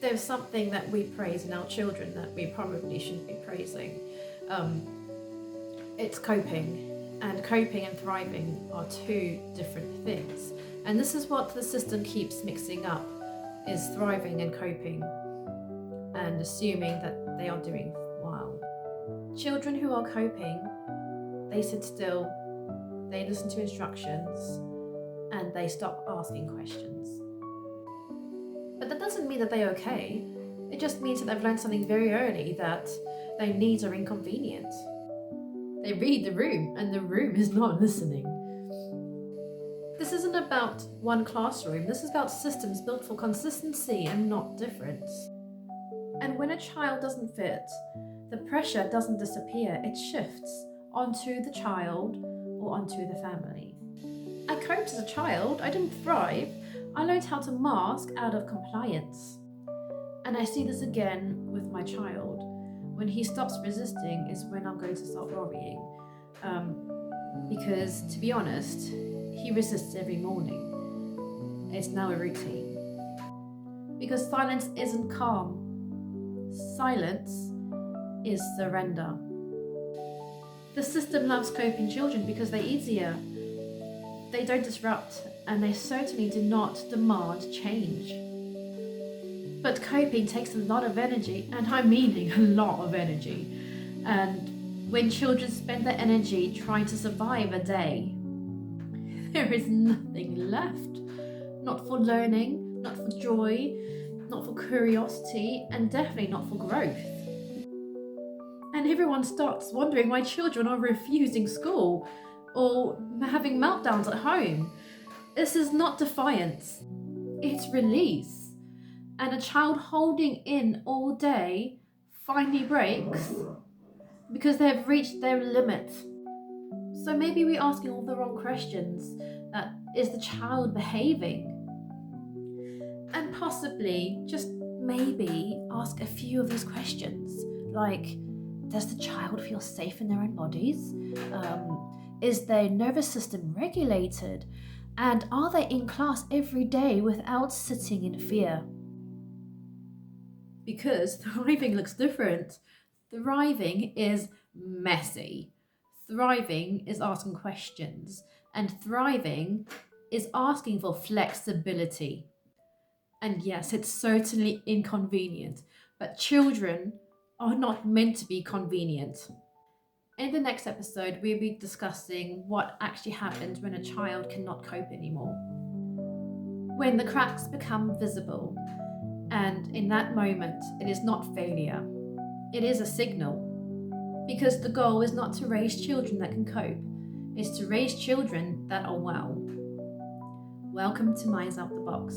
there's something that we praise in our children that we probably shouldn't be praising. It's coping. And coping and thriving are two different things. And this is what the system keeps mixing up, is thriving and coping, and assuming that they are doing well. Children who are coping, they sit still, they listen to instructions, and they stop asking questions. But that doesn't mean that they're okay. It just means that they've learned something very early, that their needs are inconvenient. They read the room, and the room is not listening. This isn't about one classroom, this is about systems built for consistency and not difference. And when a child doesn't fit, the pressure doesn't disappear, it shifts onto the child or onto the family. I coped as a child, I didn't thrive, I learned how to mask out of compliance. And I see this again with my child. When he stops resisting is when I'm going to start worrying. Because to be honest, he resists every morning. It's now a routine. Because silence isn't calm. Silence is surrender. The system loves coping children because they're easier. They don't disrupt, and they certainly do not demand change. But coping takes a lot of energy, and I'm meaning a lot of energy. And when children spend their energy trying to survive a day, there is nothing left. Not for learning, not for joy, not for curiosity, and definitely not for growth. And everyone starts wondering why children are refusing school or having meltdowns at home. This is not defiance, it's release. And a child holding in all day finally breaks because they have reached their limit. So maybe we're asking all the wrong questions. Is the child behaving? And possibly, just maybe, ask a few of these questions. Like, does the child feel safe in their own bodies? Is their nervous system regulated? And are they in class every day without sitting in fear? Because thriving looks different. Thriving is messy. Thriving is asking questions. And thriving is asking for flexibility. And yes, it's certainly inconvenient, but children are not meant to be convenient. In the next episode, we'll be discussing what actually happens when a child cannot cope anymore. When the cracks become visible, and in that moment, it is not failure. It is a signal. Because the goal is not to raise children that can cope. It's to raise children that are well. Welcome to Minds Out the Box.